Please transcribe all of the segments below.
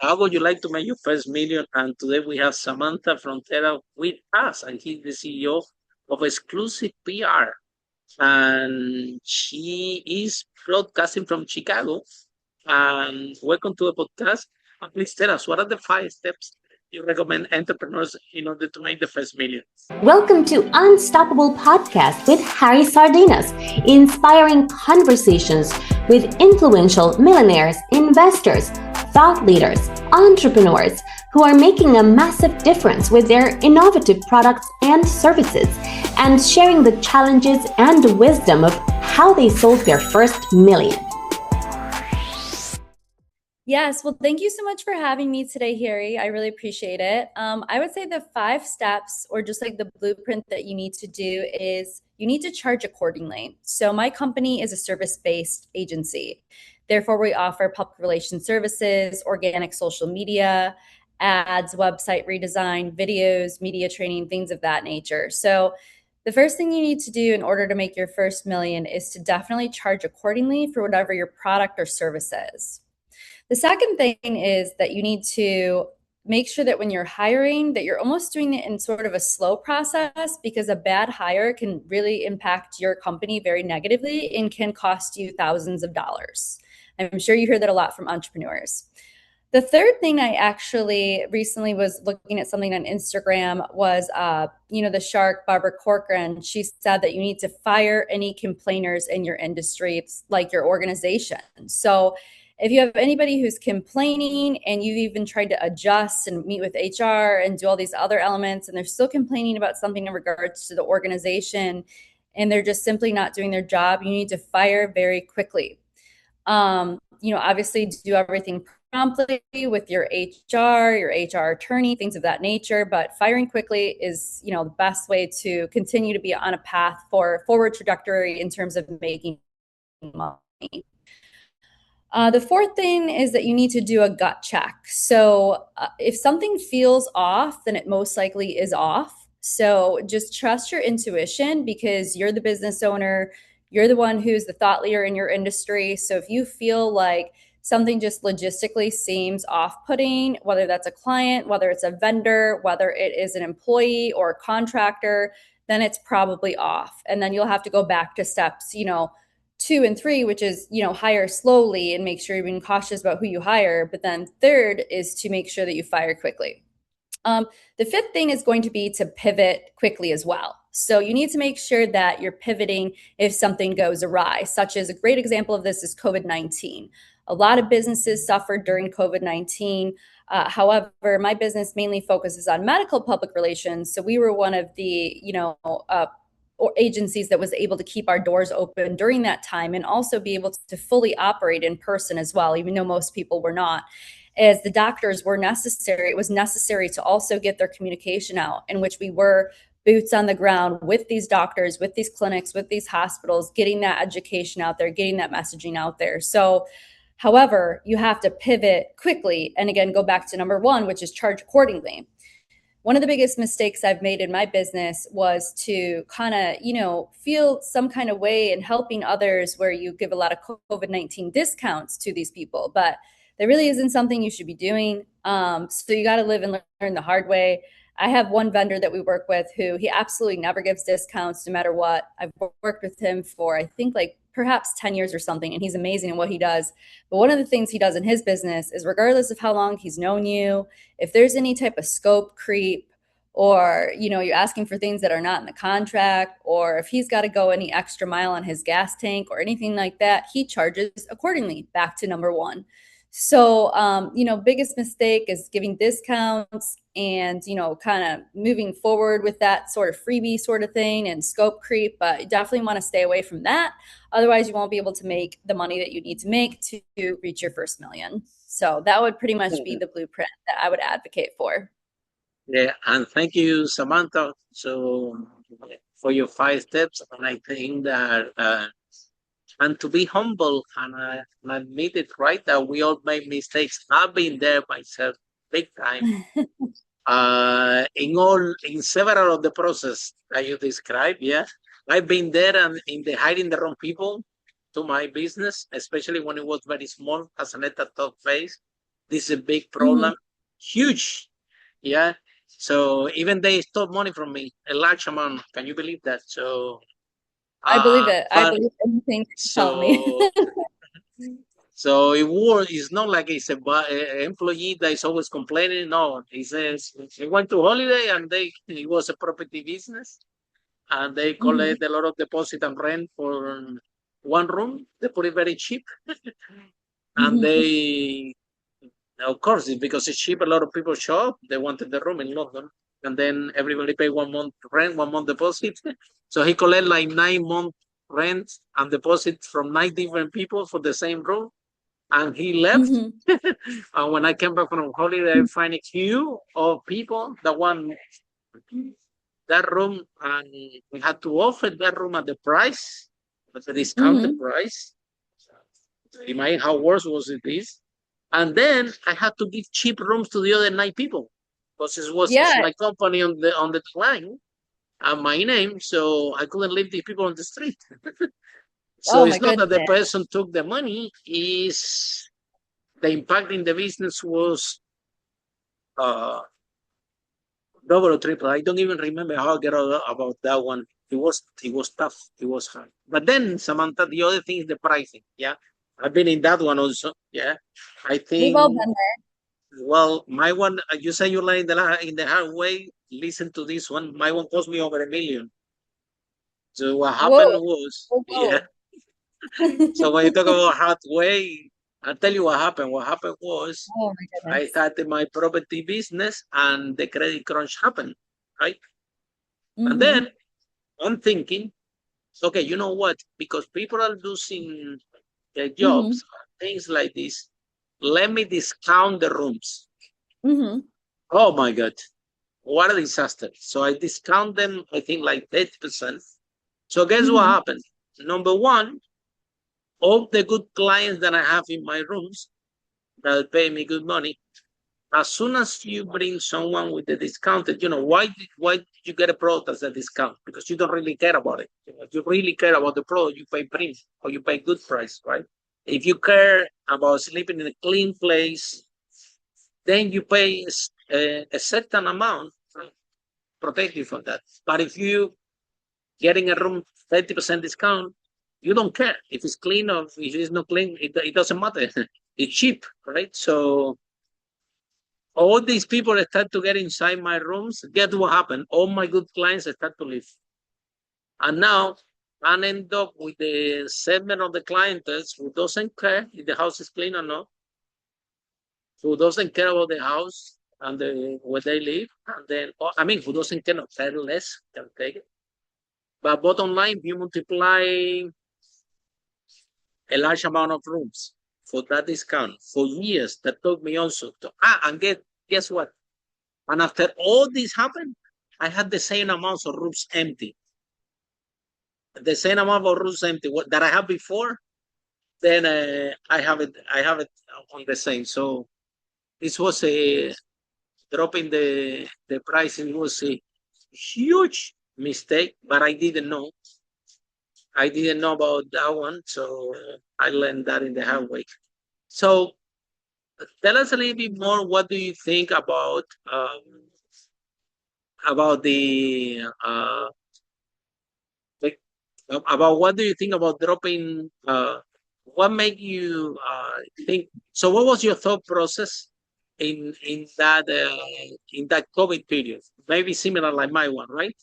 How would you like to make your first million? And today we have Samantha Frontera with us, and he's the CEO of Exclusive PR. And she is broadcasting from Chicago. And welcome to the podcast. And please tell us, what are the 5 steps you recommend entrepreneurs in order to make the first million? Welcome to Unstoppable Podcast with Harry Sardinas, inspiring conversations with influential millionaires, investors, thought leaders, entrepreneurs who are making a massive difference with their innovative products and services, and sharing the challenges and wisdom of how they sold their first million. Yes, well, thank you so much for having me today, Harry. I really appreciate it. I would say the 5 steps, or just like the blueprint that you need to do, is you need to charge accordingly. So, my company is a service based agency. Therefore, we offer public relations services, organic social media, ads, website redesign, videos, media training, things of that nature. So, the first thing you need to do in order to make your first million is to definitely charge accordingly for whatever your product or service is. The second thing is that you need to make sure that when you're hiring, that you're almost doing it in sort of a slow process, because a bad hire can really impact your company very negatively and can cost you thousands of dollars. I'm sure you hear that a lot from entrepreneurs. The third thing, I actually recently was looking at something on Instagram, was, the shark Barbara Corcoran. She said that you need to fire any complainers in your industry, like your organization. So if you have anybody who's complaining and you've even tried to adjust and meet with HR and do all these other elements, and they're still complaining about something in regards to the organization, and they're just simply not doing their job, you need to fire very quickly. Obviously do everything promptly with your HR attorney, things of that nature. But firing quickly is, the best way to continue to be on a path for forward trajectory in terms of making money. The fourth thing is that you need to do a gut check. So if something feels off, then it most likely is off. So just trust your intuition, because you're the business owner. You're the one who's the thought leader in your industry. So if you feel like something just logistically seems off-putting, whether that's a client, whether it's a vendor, whether it is an employee or a contractor, then it's probably off. And then you'll have to go back to steps, 2 and 3, which is, hire slowly and make sure you're being cautious about who you hire. But then third is to make sure that you fire quickly. The fifth thing is going to be to pivot quickly as well. So you need to make sure that you're pivoting if something goes awry, such as a great example of this is COVID-19. A lot of businesses suffered during COVID-19. However, my business mainly focuses on medical public relations. So we were one of the, or agencies that was able to keep our doors open during that time, and also be able to fully operate in person as well, even though most people were not. As the doctors were necessary, it was necessary to also get their communication out, in which we were boots on the ground with these doctors, with these clinics, with these hospitals, getting that education out there, getting that messaging out there. So, however, you have to pivot quickly. And again, go back to number one, which is charge accordingly. One of the biggest mistakes I've made in my business was to kind of, feel some kind of way in helping others, where you give a lot of COVID-19 discounts to these people, but that really isn't something you should be doing. So you got to live and learn the hard way. I have one vendor that we work with who he absolutely never gives discounts no matter what. I've worked with him for, I think, like perhaps 10 years or something, and he's amazing in what he does. But one of the things he does in his business is, regardless of how long he's known you, if there's any type of scope creep, or you're asking for things that are not in the contract, or if he's got to go any extra mile on his gas tank or anything like that, he charges accordingly. Back to number one. So, biggest mistake is giving discounts and, kind of moving forward with that sort of freebie sort of thing and scope creep. But you definitely want to stay away from that. Otherwise, you won't be able to make the money that you need to make to reach your first million. So that would pretty much be the blueprint that I would advocate for. Yeah, and thank you, Samantha, for your 5 steps. And I think that and to be humble and admit it, right, that we all make mistakes. I've been there myself, big time. In several of the process that you described, yeah, I've been there, and in the hiring the wrong people to my business, especially when it was very small as an at the top phase. This is a big Mm-hmm. problem, huge. Yeah. So even they stole money from me, a large amount. Can you believe that? So, I believe it. I but believe anything you tell me. so so it was. It's not like it's a employee that is always complaining. No, he says he went to holiday and it was a property business and they Hmm. collect a lot of deposit and rent for one room. They put it very cheap, and Hmm. they, of course, it's because it's cheap. A lot of people show up. They wanted the room in London, and then everybody pay 1 month rent, 1 month deposit. So he collect like 9 month rent and deposit from 9 different people for the same room, and he left. Hmm. And when I came back from holiday, I find a queue of people that want that room, and we had to offer that room at the price, at the discounted Hmm. price. Imagine how worse was it is. And then I had to give cheap rooms to the other 9 people because it's Yeah. my company on the line and my name, so I couldn't leave these people on the street. So Oh my it's not that the goodness. person took the money; is the impact in the business was uh, double or triple. I don't even remember how I get out about that one. It was tough. It was hard. But then Samantha, the other thing is the pricing. Yeah, I've been in that one also. Yeah, I We've all think. been Well, my one, you say you learn in the hard way. Listen to this one. My one cost me over 1 million. So what there. happened Whoa. was, Whoa, yeah. whoa. So when you talk about hard way, I'll tell you what happened. What happened was Oh my I goodness. had my property business and the credit crunch happened, right? And Hmm. then I'm thinking, okay, you know what? Because people are losing their Hmm. jobs, things like this, let me discount the rooms. Hmm. Oh my God, what a disaster. So I discount them, I think like 30%. So guess what Hmm. happened? Number one, all the good clients that I have in my rooms that pay me good money, as soon as you bring someone with the discounted, why did you get a product as a discount? Because you don't really care about it. If you really care about the product, you pay premium or you pay good price, right? If you care about sleeping in a clean place, then you pay a certain amount to protect you from that. But if you getting a room 30% discount, you don't care if it's clean or if it's not clean. It doesn't matter. It's cheap, right? So all these people start to get inside my rooms. Guess what happened? All my good clients start to leave. And now I end up with the segment of the clients who doesn't care if the house is clean or not, who doesn't care about the house and where they live. And then, I mean, who doesn't care, not care less, can take it. But bottom line, you multiply a large amount of rooms for that discount for years. That took me also to, and guess what? And after all this happened, I had the same amount of rooms empty, the same amount of rooms empty that I had before. Then I have it on the same. So this was a drop in the pricing was a huge mistake, but I didn't know about that one, so I learned that in the hard way. So tell us a little bit more. What do you think about the like about what do you think about dropping? What made you think? So, what was your thought process in that COVID period? Maybe similar like my one, right?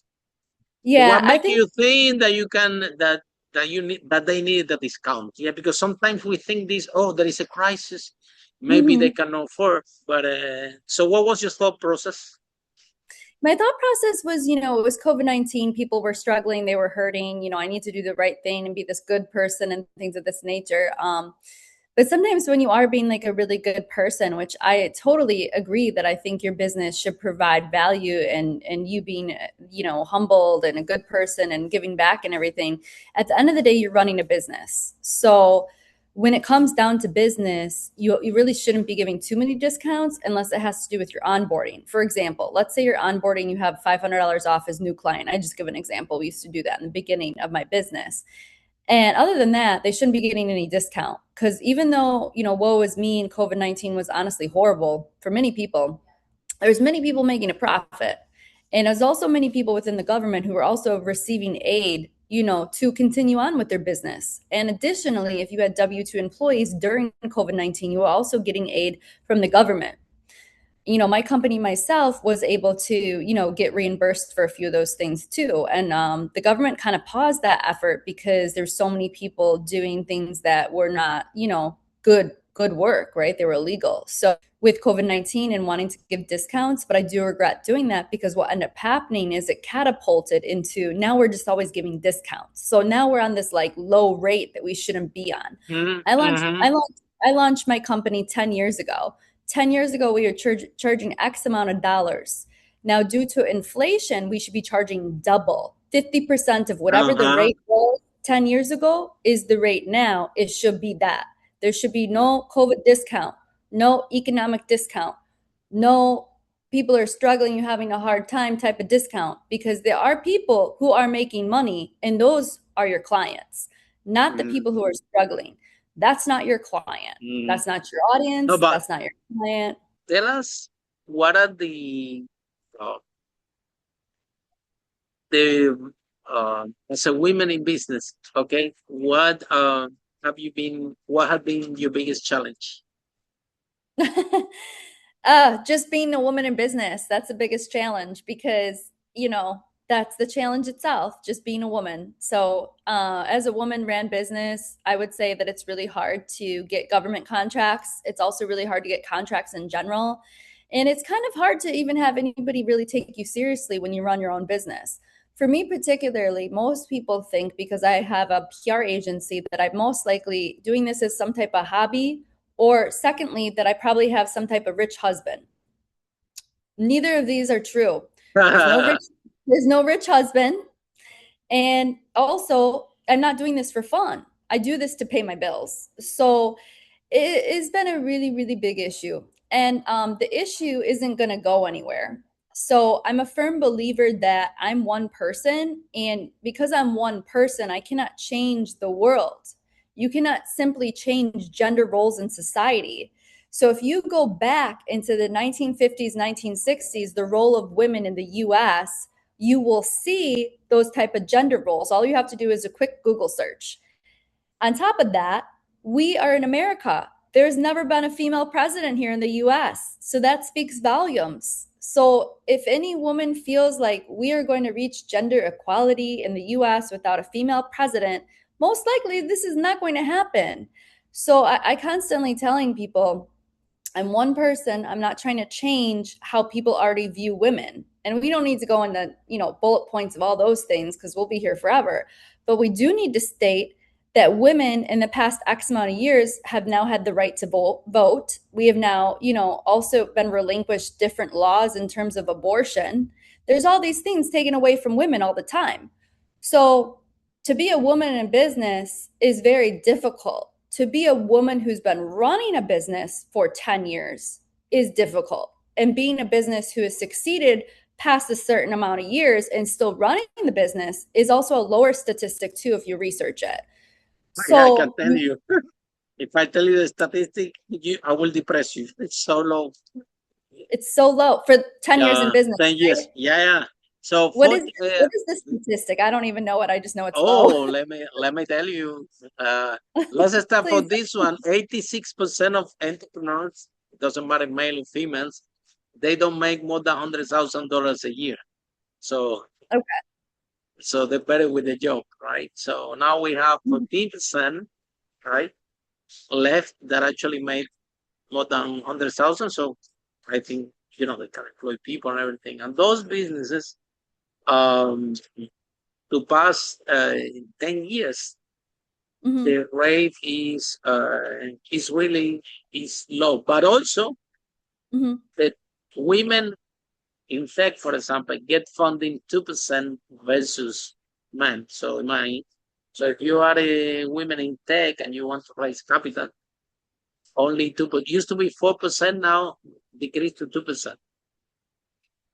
Yeah, What I make think. you think that you can that you need that they need the discount? Yeah, because sometimes we think this. Oh, there is a crisis. Maybe they Mhm. can afford. But so, what was your thought process? My thought process was, it was COVID-19. People were struggling, they were hurting. I need to do the right thing and be this good person and things of this nature. But sometimes when you are being like a really good person, which I totally agree that I think your business should provide value, and you being, humbled and a good person and giving back and everything, at the end of the day, you're running a business. So when it comes down to business, you really shouldn't be giving too many discounts unless it has to do with your onboarding. For example, let's say you're onboarding, you have $500 off as new client. I just give an example. We used to do that in the beginning of my business. And other than that, they shouldn't be getting any discount. Because even though, woe is me and COVID-19 was honestly horrible for many people, there's many people making a profit. And there's also many people within the government who are also receiving aid, to continue on with their business. And additionally, if you had W-2 employees during COVID-19, you were also getting aid from the government. My company myself was able to, get reimbursed for a few of those things too. And the government kind of paused that effort because there's so many people doing things that were not, good work, right? They were illegal. So with COVID-19 and wanting to give discounts, but I do regret doing that because what ended up happening is it catapulted into now we're just always giving discounts. So now we're on this like low rate that we shouldn't be on. I launched, Mm-hmm. I launched, I launched my company 10 years ago. 10 years ago, we were charging X amount of dollars. Now, due to inflation, we should be charging double. 50% of whatever the Uh-huh. rate was 10 years ago is the rate now. It should be that. There should be no COVID discount, no economic discount, no people are struggling, you're having a hard time type of discount, because there are people who are making money and those are your clients, not the Mm-hmm. people who are struggling. That's not your client. Mm-hmm. That's not your No, audience. but That's not your client. tell us what are uh, the as a women in business, okay? What have been your biggest challenge? Just being a woman in business, that's the biggest challenge because, that's the challenge itself, just being a woman. So, as a woman ran business, I would say that it's really hard to get government contracts. It's also really hard to get contracts in general. And it's kind of hard to even have anybody really take you seriously when you run your own business. For me, particularly, most people think because I have a PR agency that I'm most likely doing this as some type of hobby, or secondly, that I probably have some type of rich husband. Neither of these are true. There's no rich, there's no rich husband. And also, I'm not doing this for fun. I do this to pay my bills. So it's been a really, really big issue. And the issue isn't going to go anywhere. So I'm a firm believer that I'm one person. And because I'm one person, I cannot change the world. You cannot simply change gender roles in society. So if you go back into the 1950s, 1960s, the role of women in the US, you will see those type of gender roles. All you have to do is a quick Google search. On top of that, we are in America. There's never been a female president here in the US. So that speaks volumes. So if any woman feels like we are going to reach gender equality in the US without a female president, most likely this is not going to happen. So I constantly telling people, I'm one person. I'm not trying to change how people already view women. And we don't need to go into, bullet points of all those things because we'll be here forever. But we do need to state that women in the past X amount of years have now had the right to vote. We have now, also been relinquished different laws in terms of abortion. There's all these things taken away from women all the time. So to be a woman in business is very difficult. To be a woman who's been running a business for 10 years is difficult. And being a business who has succeeded past a certain amount of years and still running the business is also a lower statistic too if you research it. I can So tell you. If I tell you the statistic, I will depress you. It's so low. it's so low for 10 years in Yeah, business, 10 right? years. Yeah, yeah. So What for is what is the statistic? I don't even know it. I just know it's low. oh, let me tell you. Uh, let's start for Please. this one. 86% of entrepreneurs, doesn't matter male or females, they don't make more than $100,000 a year. So Okay. so they're better with the job, right? So now we have 14%, right, left that actually made more than 100,000. So I think they can employ people and everything. And those businesses, um, to pass 10 years, Mm-hmm. the rate is really is low. But also Mm-hmm. the women in fact, for example, get funding 2% versus men. So if you are a women in tech and you want to raise capital, only 2, but used to be 4%, now decreased to 2%.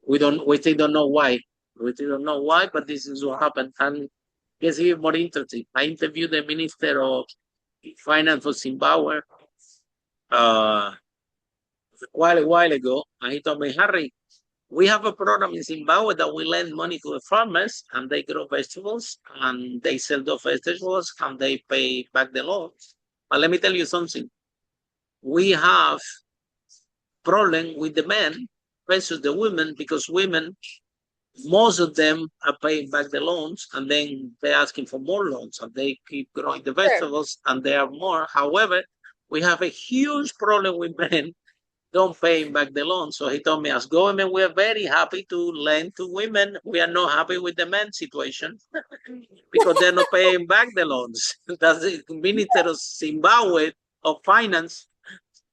We still don't know why. We still don't know why, but this is what happened. And guess even more interesting. I interviewed the minister of finance for Zimbabwe uh, quite a while ago, and he told me, Harry, we have a program in Zimbabwe that we lend money to the farmers, and they grow vegetables, and they sell those vegetables, and they pay back the loans. But let me tell you something: we have problem with the men versus the women because women, most of them are paying back the loans and then they're asking for more loans and they keep growing the Sure. vegetables and they are more. However, we have a huge problem with men don't paying back the loan. So he told me, as government, we are very happy to lend to women. We are not happy with the men situation because they're not paying back the loans. That's the Minister of Zimbabwe of Finance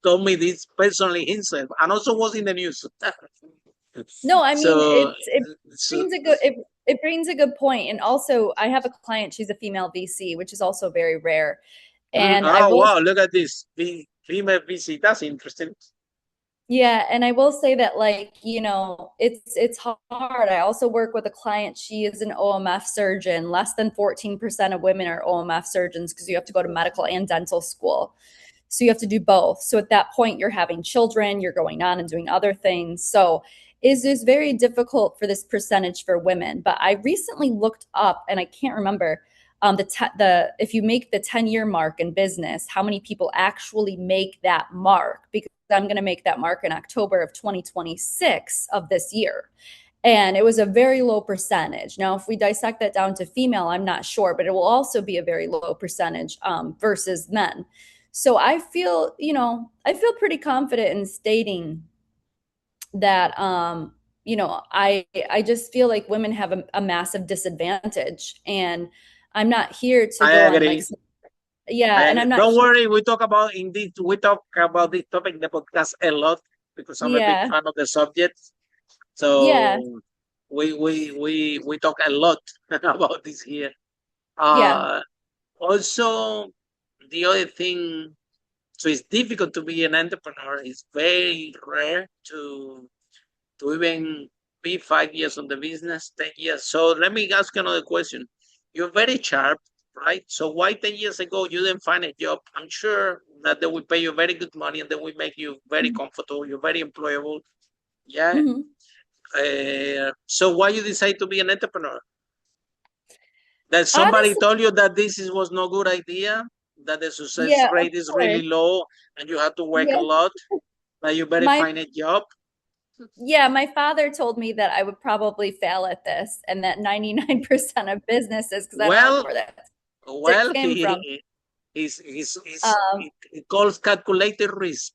told me this personally himself, and also was in the news. No, I mean so, it so brings a good it brings a good point. And also I have a client, she's a female VC, which is also very rare. And I oh will wow, look at this female VC. That's interesting. Yeah, and I will say that like, it's hard. I also work with a client, she is an OMF surgeon. Less than 14% of women are OMF surgeons because you have to go to medical and dental school. So you have to do both. So at that point, you're having children, you're going on and doing other things. So is very difficult for this percentage for women. But I recently looked up, and I can't remember the if you make the 10-year mark in business, how many people actually make that mark? Because I'm going to make that mark in October of 2026 of this year. And it was a very low percentage. Now, if we dissect that down to female, I'm not sure, but it will also be a very low percentage versus men. So I feel pretty confident in stating that, I just feel like women have a massive disadvantage, and I'm not here to I go on like, agree. yeah, and I'm not Don't here. worry, we talk about this topic in the podcast a lot because I'm a big Yeah, fan of the subject. yeah, So we talk a lot about this here. yeah. Uh, Also, the other thing, so it's difficult to be an entrepreneur. It's very rare to even be 5 years on the business, 10 years. So let me ask you another question. You're very sharp, right? So why 10 years ago you didn't find a job? I'm sure that they will pay you very good money and they will make you very comfortable. You're very employable. Yeah. Mhm. So why you decide to be an entrepreneur? That somebody Honestly, told you that was no good idea, that the success yeah, of rate is course. really low and you have to work a Yeah. lot, that you better My find a job. Yeah, my father told me that I would probably fail at this and that 99% of businesses, because I don't know Well, where that well, came from. he Um, he calls calculated risk.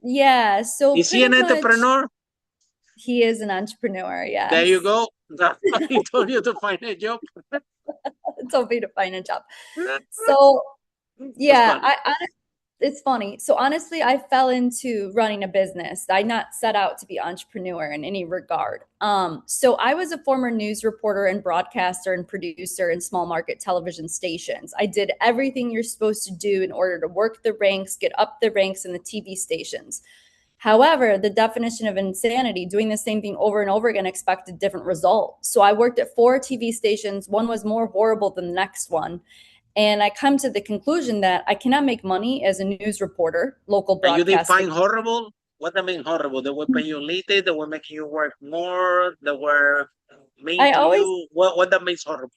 yeah, so Is he pretty an much entrepreneur? he is an entrepreneur, There you yes. go. That's why he told you to find a job. Told me to find a job. So That's yeah, funny. it's funny. So honestly, I fell into running a business. I not set out to be entrepreneur in any regard. So I was a former news reporter and broadcaster and producer in small market television stations. I did everything you're supposed to do in order to work the ranks, get up the ranks in the TV stations. However, the definition of insanity, doing the same thing over and over again, expected different results. So I worked at 4 TV stations. One was more horrible than the next one. And I come to the conclusion that I cannot make money as a news reporter, local And you broadcasting. define horrible? What I mean horrible? They were paying you little, they were making you work more, they were mean I to always you. What that means horrible?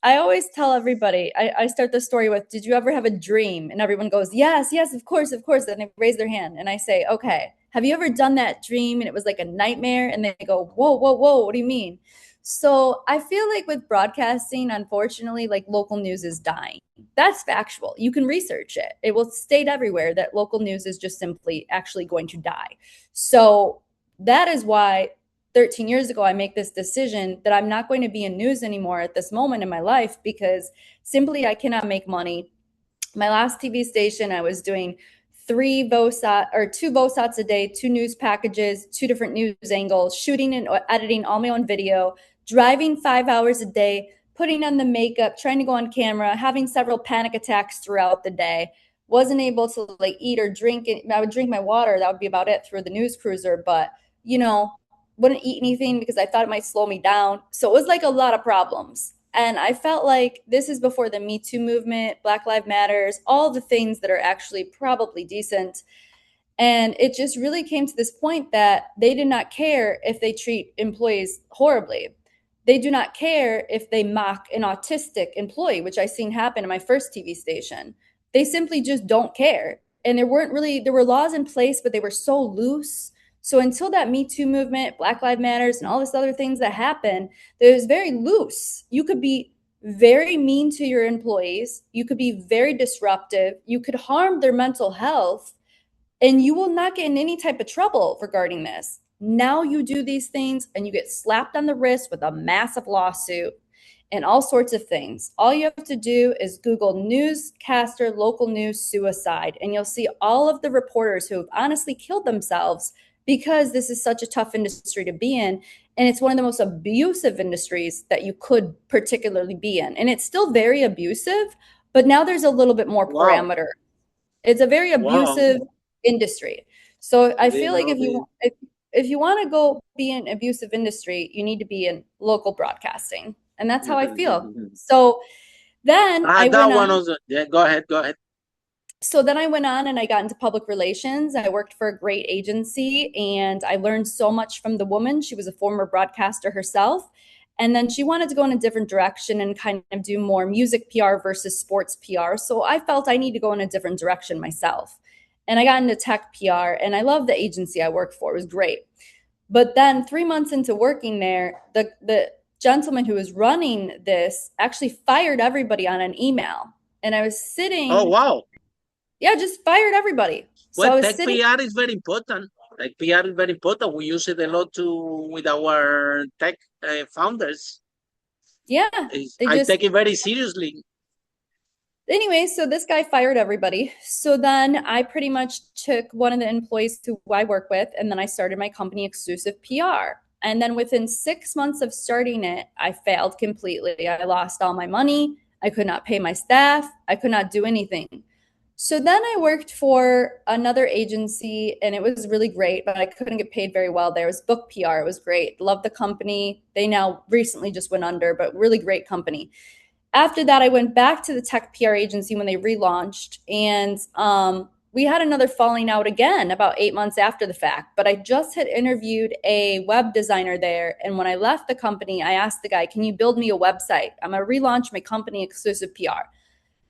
I always tell everybody, I start the story with, did you ever have a dream? And everyone goes, yes, yes, of course, of course. And they raise their hand. And I say, okay, have you ever done that dream and it was like a nightmare? And they go, whoa, whoa, whoa, what do you mean? So I feel like with broadcasting, unfortunately, like local news is dying. That's factual. You can research it. It will state everywhere that local news is just simply actually going to die. So that is why 13 years ago, I make this decision that I'm not going to be in news anymore at this moment in my life because simply I cannot make money. My last TV station, I was doing 2 VOSAT a day, 2 news packages, 2 different news angles, shooting and editing all my own video, driving 5 hours a day, putting on the makeup, trying to go on camera, having several panic attacks throughout the day. Wasn't able to like eat or drink. I would drink my water. That would be about it through the news cruiser. But you know, wouldn't eat anything because I thought it might slow me down. So it was like a lot of problems. And I felt like this is before the Me Too movement, Black Lives Matters, all the things that are actually probably decent. And it just really came to this point that they did not care if they treat employees horribly. They do not care if they mock an autistic employee, which I seen happen in my first TV station. They simply just don't care. And there were laws in place, but they were so loose. So until that Me Too movement, Black Lives Matters, and all this other things that happened, it was very loose. You could be very mean to your employees. You could be very disruptive. You could harm their mental health, and you will not get in any type of trouble regarding this. Now you do these things and you get slapped on the wrist with a massive lawsuit and all sorts of things. All you have to do is Google newscaster, local news suicide, and you'll see all of the reporters who have honestly killed themselves because this is such a tough industry to be in. And it's one of the most abusive industries that you could particularly be in. And it's still very abusive, but now there's a little bit more Wow. parameter. It's a very Wow. abusive industry. So I I didn't feel like know this. if you want to go be in abusive industry, you need to be in local broadcasting. And that's how I feel. So then I I had that went one on. also. Yeah, go ahead. Go ahead. So then I went on and I got into public relations. I worked for a great agency and I learned so much from the woman. She was a former broadcaster herself. And then she wanted to go in a different direction and kind of do more music PR versus sports PR. So I felt I need to go in a different direction myself. And I got into tech PR and I love the agency I worked for. It was great. But then 3 months into working there, the gentleman who was running this actually fired everybody on an email. And I was Oh, sitting, wow. yeah, just fired everybody. So Well, I was tech sitting, PR is very important. Tech PR is very important. We use it a lot to with our tech founders. yeah, they I just, take it very seriously. anyway, so this guy fired everybody. So then I pretty much took one of the employees who I work with, and then I started my company Exclusive PR. And then within 6 months of starting it, I failed completely. I lost all my money. I could not pay my staff. I could not do anything. So then I worked for another agency and it was really great, but I couldn't get paid very well there. It was book PR. It was great. Love the company. They now recently just went under, but really great company. After that, I went back to the tech PR agency when they relaunched, and we had another falling out again about 8 months after the fact. But I just had interviewed a web designer there, and when I left the company, I asked the guy, "Can you build me a website? I'm gonna relaunch my company, Exclusive PR."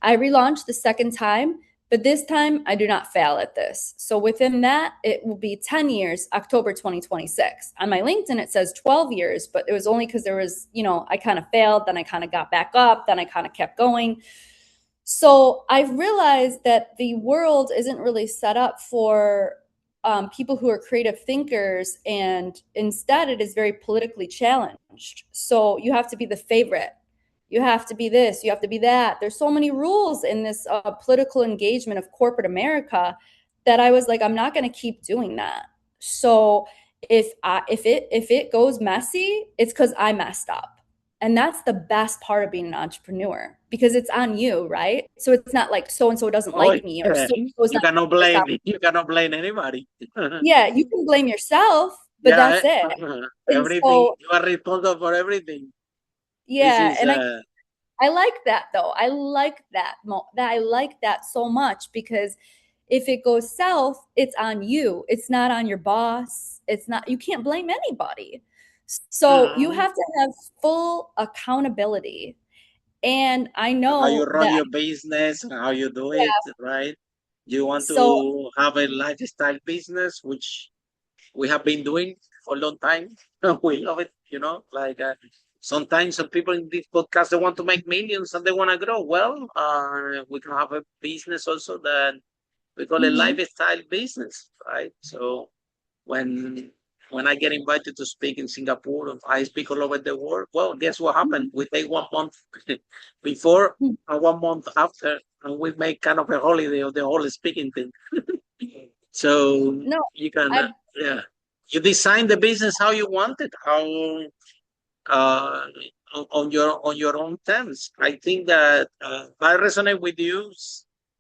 I relaunched the second time, but this time I do not fail at this. So within that, it will be 10 years, October 2026. On my LinkedIn, it says 12 years, but it was only because there was, I kind of failed, then I kind of got back up, then I kind of kept going. So I've realized that the world isn't really set up for people who are creative thinkers, and instead it is very politically challenged. So you have to be the favorite. You have to be this, you have to be that. There's so many rules in this political engagement of corporate America that I was like, I'm not going to keep doing that. So if it goes messy, it's because I messed up. And that's the best part of being an entrepreneur because it's on you, right? So it's not like so and so doesn't Oh, like me or yeah. so and so is You not cannot this blame out. me. You cannot blame anybody. Yeah, you can blame yourself, but Yeah, that's it. And everything. so You are responsible for everything. This yeah, is and I like that though. I like that I like that so much because if it goes south, it's on you. It's not on your boss. It's not, you can't blame anybody. So you mm, have to have full accountability. And I how you know run that, your business, how you do it, yeah. right? You want So to have a lifestyle business, which we have been doing for a long time. We love it, like sometimes some people in this podcast they want to make millions and they want to grow. Well, we can have a business also that we call a mhm. lifestyle business, right? So when when I get invited to speak in Singapore, I speak all over the world. Well, guess what happened? We take 1 month before and 1 month after, and we make kind of a holiday of the whole speaking thing. So No, you can, I yeah, you design the business how you want it, how uh, on your own terms. I think that I resonate with you,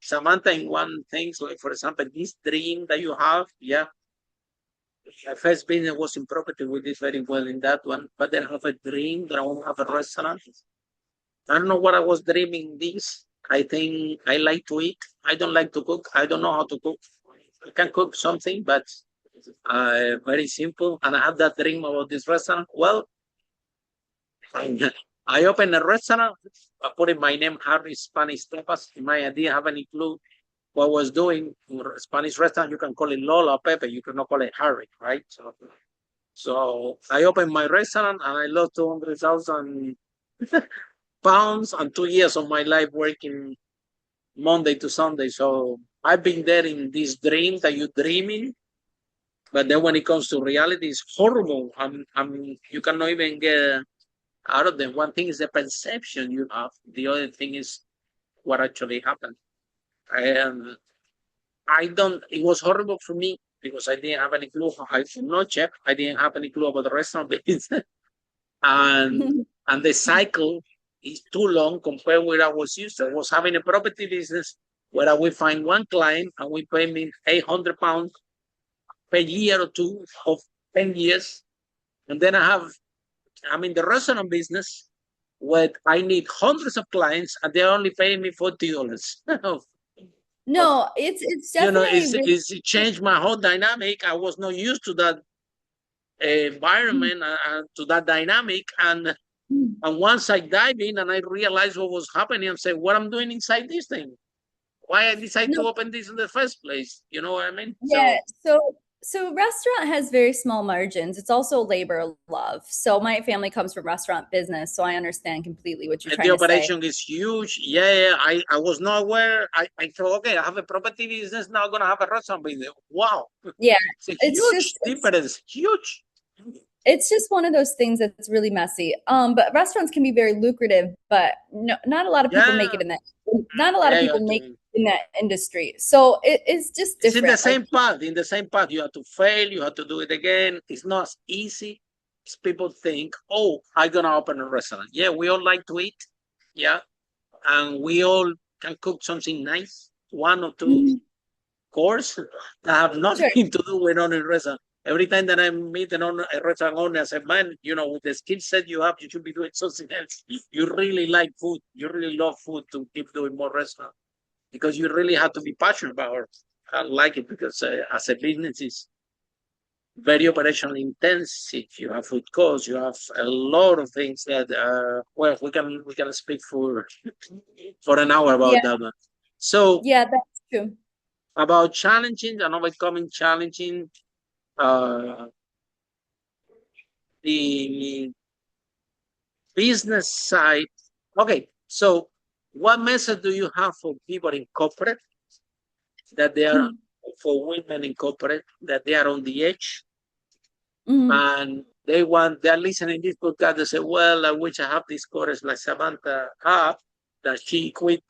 Samantha, in one thing. So, like, for example, this dream that you have, yeah. My first business was in property. We did very well in that one, but then I have a dream that I want to have a restaurant. I don't know what I was dreaming this. I think I like to eat. I don't like to cook. I don't know how to cook. I can cook something, but very simple. And I had that dream about this restaurant. Well, I opened a restaurant. I put in my name, Harry Spanish Tapas. I didn't have any clue what I was doing. Spanish restaurant, you can call it Lola Pepe. You cannot call it Harry, right? So I opened my restaurant and I lost 200,000 pounds and 2 years of my life working Monday to Sunday. So I've been there in this dream that you're dreaming. But then when it comes to reality, it's horrible. You cannot even get out of them. One thing is the perception you have. The other thing is what actually happened. And I don't, it was horrible for me because I didn't have any clue. I'm not chef. I didn't have any clue about the restaurant business. and and the cycle is too long compared with what I was used to. I was having a property business where I will find one client and we pay me £800 per year or two of 10 years. And then I'm in the restaurant business where I need hundreds of clients and they're only paying me $40. But, No, it's definitely it changed my whole dynamic. I was not used to that environment and to that dynamic. And once I dive in and I realized what was happening and say, what I'm doing inside this thing, why I decided no. to open this in the first place. You know what I mean? Yeah, so restaurant has very small margins. It's also labor of love. So my family comes from restaurant business, so I understand completely what you're The trying to say. operation is huge. Yeah, I was not aware. I thought, okay, I have a property business now. I'm gonna have a restaurant business. Wow, Yeah, it's a it's huge just difference. Huge. it's just one of those things that's really messy. But restaurants can be very lucrative, but no, not a lot of people make Yeah, it in that. Not a lot of yeah. You people have make to. it in that industry. So it's just It's in the different. Like, same path. In the same path, you have to fail. You have to do it again. It's not as easy as people think. Oh, I'm gonna open a restaurant. Yeah, we all like to eat. Yeah, and we all can cook something nice. One or two mhm, course that have sure. nothing to do with owning a restaurant. Every time that I meet a restaurant owner, I say, man, with the skill set you have, you should be doing something else. You really like food. You really love food to keep doing more restaurants because you really have to be passionate about it. I like it because as a business, it's very operational intensive. You have food costs. You have a lot of things that, well, we can speak for an hour Yeah, about that one. So yeah, that's true. about challenging and overcoming challenging uh, the business side. Okay, so what message do you have for people in corporate that they are, for women in corporate that they are on the edge Mhm, and they're listening to this podcast? They say, well, I wish I have this courage like Samantha have, that she quit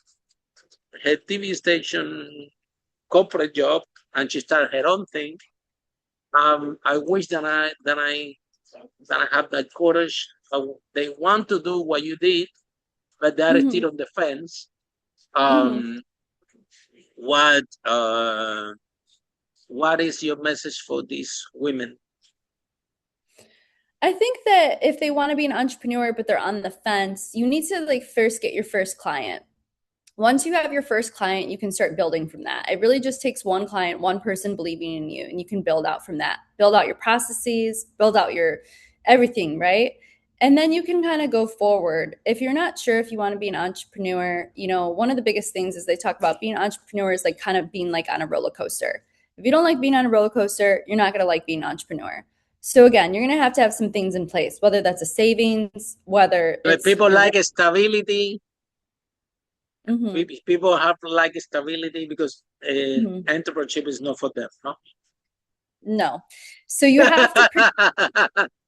her TV station corporate job and she started her own thing. I wish that I have that courage. They want to do what you did, but they're mhm, still on the fence. mhm. Um, what what is your message for these women? I think that if they want to be an entrepreneur but they're on the fence, you need to like first get your first client. Once you have your first client, you can start building from that. It really just takes one client, one person believing in you, and you can build out from that. Build out your processes, build out your everything, right? And then you can kind of go forward. If you're not sure if you want to be an entrepreneur, one of the biggest things is they talk about being an entrepreneur is like kind of being like on a roller coaster. If you don't like being on a roller coaster, you're not going to like being an entrepreneur. So again, you're going to have some things in place, whether that's a savings, whether Like it's people your like stability. Mhm, People have like stability because mhm. entrepreneurship is not for them. No. No. So you have to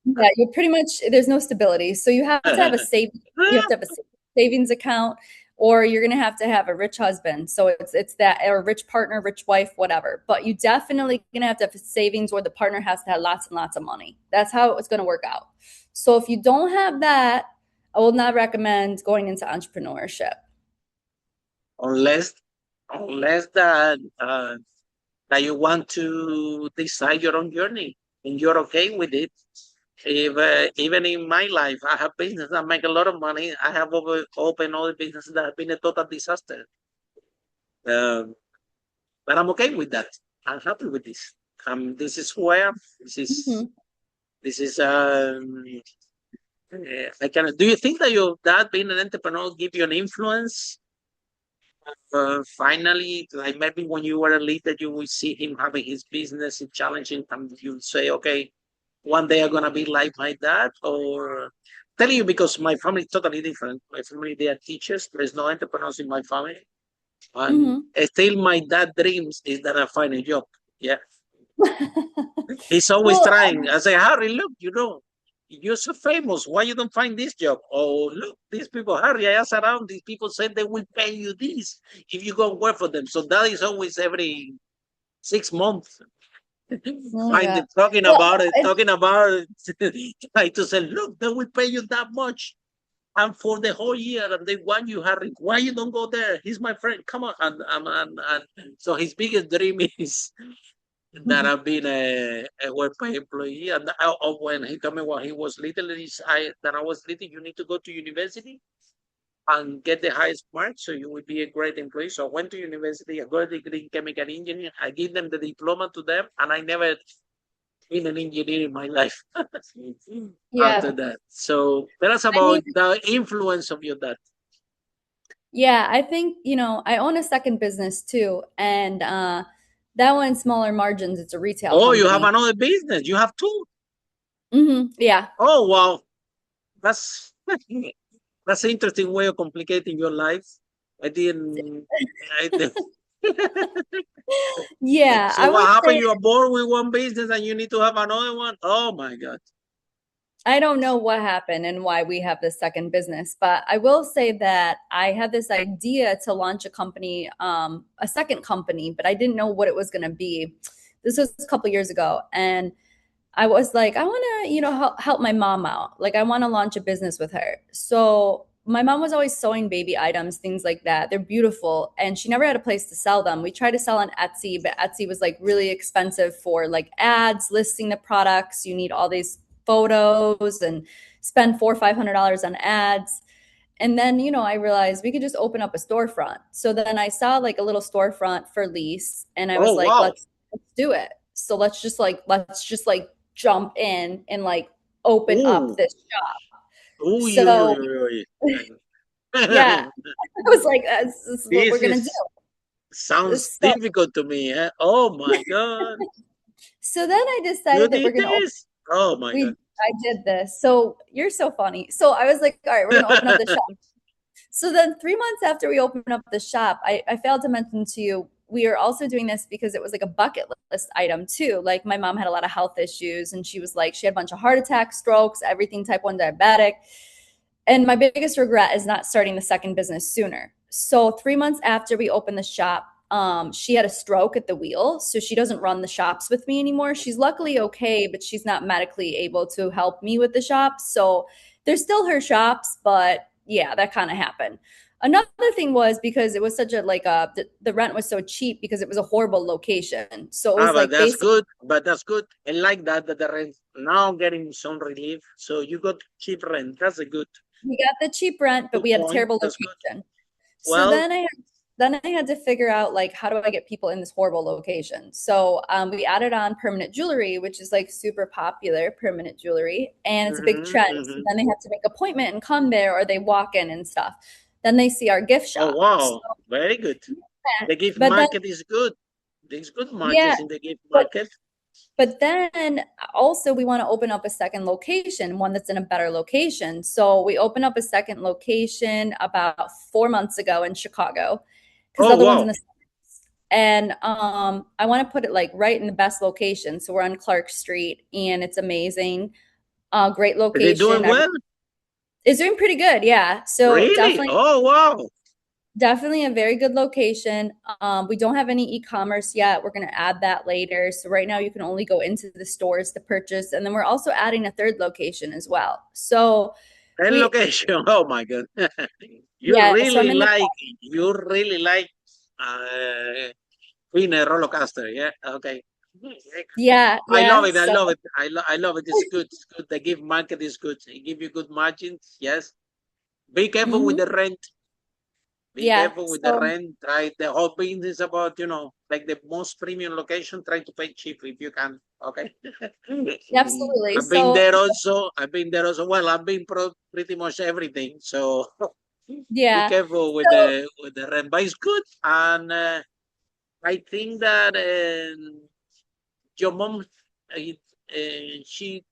yeah, you're pretty much there's no stability. So you have to have a you have to have a savings account or you're going to have a rich husband. So it's that or a rich partner, rich wife, whatever. But you definitely going to have savings or the partner has to have lots and lots of money. That's how it's going to work out. So if you don't have that, I will not recommend going into entrepreneurship. unless unless that you want to decide your own journey and you're okay with it. Even in my life, I have business that make a lot of money. I have opened other businesses that have been a total disaster. Um, but I'm okay with that. I'm happy with this. This is who I am. Mhm. This is I can. Do you think that your dad being an entrepreneur give you an influence? Finally, like maybe when you were a leader, you will see him having his business and challenging, and you say, okay, one day I'm gonna be like my dad, or telling you because my family is totally different. My family they are teachers. There's no entrepreneurs in my family, and Mhm. still my dad dreams is that I find a job. Yeah, he's always Well, trying. I say, Harry, look, you're so famous. Why you don't find this job? Oh, look, these people, Harry, I asked around. These people said they will pay you this if you go work for them. So that is always every 6 months. oh my Find God. it, talking Well, about it, it's talking about it, try to say, look, they will pay you that much. And for the whole year, and they want you, Harry. Why you don't go there? He's my friend. Come on. And so his biggest dream is that I've been a webpay employee. And when he told me when he was little, that I was little, you need to go to university and get the highest mark so you will be a great employee. So I went to university, I got a degree in chemical engineering. I give them the diploma to them, and I never been an engineer in my life after yeah. that. So tell us I mean, about the influence of your dad. yeah, I think, I own a second business too. And that one's smaller margins. It's a retail Oh, you have company. another business. You have two. Yeah. Oh, wow. That's that's an interesting way of complicating your life. I didn't. I didn't. Yeah, So I what would happened? say You are bored with one business and you need to have another one. Oh my God. I don't know what happened and why we have this second business, but I will say that I had this idea to launch a company, a second company, but I didn't know what it was going to be. This was a couple years ago, and I was like, I want to, help my mom out. Like, I want to launch a business with her. So my mom was always sewing baby items, things like that. They're beautiful, and she never had a place to sell them. We tried to sell on Etsy, but Etsy was like really expensive for like ads listing the products. You need all these photos and spend $400 or $500 on ads. And then, I realized we could just open up a storefront. So then I saw like a little storefront for lease, and I was Oh like, wow. let's do it. So let's just like jump in and like open up Ooh. this shop. Ooh. So yeah, I was like, this is what we're This gonna is do. sounds difficult to me. Eh? Oh my God. So then I You decided that we're did gonna open. this? Oh my God. I did this. So you're so funny. So I was like, all right, we're gonna open up the shop. So then 3 months after we opened up the shop, I failed to mention to you, we are also doing this because it was like a bucket list item too. Like my mom had a lot of health issues and she was like, she had a bunch of heart attacks, strokes, everything type 1 diabetic. And my biggest regret is not starting the second business sooner. So 3 months after we opened the shop, she had a stroke at the wheel. So she doesn't run the shops with me anymore. She's luckily okay, but she's not medically able to help me with the shops. So there's still her shops, but yeah, that kind of happened. Another thing was because it was such a like the rent was so cheap because it was a horrible location. So it Ah, was but like that's basically good. But that's good. I like that the rent now getting some relief. So you got cheap rent. That's a we got the cheap rent, but good we had a point. terrible That's good. location. So Well, then I had to figure out like how do I get people in this horrible location. So we added on permanent jewelry, which is like super popular permanent jewelry, and it's a big mhm, trend. So mhm. then they have to make appointment and come there, or they walk in and stuff. Then they see our gift Oh shop. So, wow, very good. The gift but then market is good. There's good yeah, margins in the gift but market. but then also we want to open up a second location, one that's in a better location. So we opened up a second location about 4 months ago in Chicago because the Oh other one's in wow, the and I want to put it like right in the best location. So we're on Clark Street and it's amazing. Great is it location. doing well? It's doing pretty good. Yeah. So Really? definitely Oh wow. definitely a very good location. We don't have any e-commerce yet. We're going to add that later. So right now you can only go into the stores to purchase, and then we're also adding a third location as well. So And we, location. Oh my god. you yeah. So I'm really in the like you really like uh being a roller coaster, yeah? Okay. Yeah, I love yeah. it. I So love it. I love it. It's good. It's good. The gift market is good. It give you good margins. Yes. Be careful with mhm. the rent. Be Yeah. careful with the So rent. Try the whole business about, like the most premium location, try to pay cheap if you can. Okay. absolutely. I've been So there also. I've been there also. Well, I've been pretty much everything. So be yeah. careful with So the rent, but it's good. And I think that your mom, she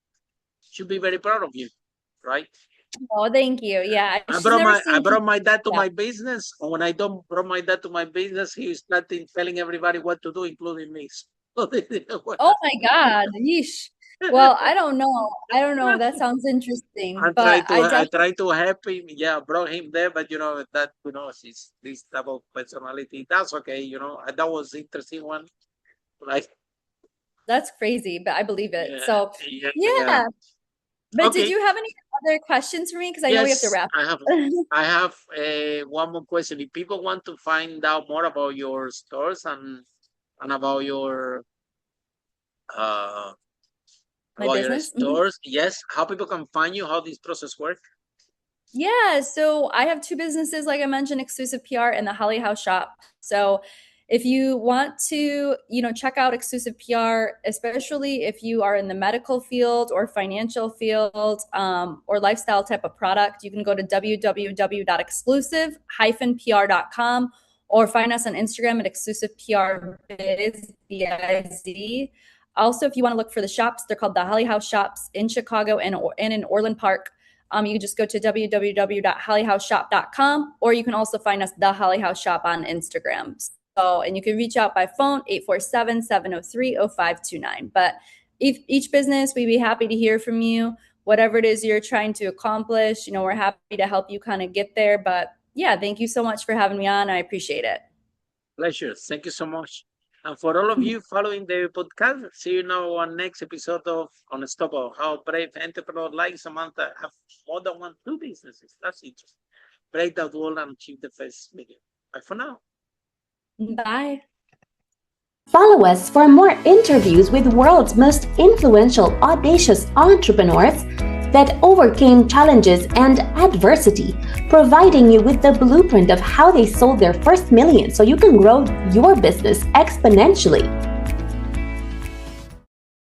should be very proud of you, right? oh, thank you. Yeah. I She's brought never my I seen brought people. my dad to Yeah. my business, and when I don't brought my dad to my business, he started telling everybody what to do, including me. So they didn't know what Oh my God. Yeesh. Well, I don't know. I don't know. That to- sounds interesting, I but tried to I I definitely tried to help him. Yeah, brought him there, but that she's this type of personality. That's okay. That was interesting one. Like that's crazy, but I believe it. yeah, So yeah, yeah. yeah. But did Okay. you have any other questions for me? Because I know we have to Yes, wrap I have. up. I have one more question. If people want to find out more about your stores and uh My about your business. Mhm. stores, yes, how people can find you, how this process work. Yeah, so I have two businesses, like I mentioned, Exclusive PR and the Holly House Shop. So if you want to, check out Exclusive PR, especially if you are in the medical field or financial field or lifestyle type of product, you can go to www.exclusive-pr.com or find us on Instagram at exclusivepr.biz, B-I-Z. Also, if you want to look for the shops, they're called the Holly House Shops in Chicago and in Orland Park. You can just go to www.hollyhouseshop.com, or you can also find us, The Holly House Shop, on Instagram. So, and you can reach out by phone, 847-703-0529. But each business, we'd be happy to hear from you. Whatever it is you're trying to accomplish, we're happy to help you kind of get there. But yeah, thank you so much for having me on. I appreciate it. Pleasure. Thank you so much. And for all of you following the podcast, see you now on next episode of Unstoppable. How brave entrepreneur like Samantha have more than two businesses. That's interesting. Break that wall and achieve the first million. Bye for now. Bye. Follow us for more interviews with world's most influential, audacious entrepreneurs that overcame challenges and adversity, providing you with the blueprint of how they sold their first million so you can grow your business exponentially.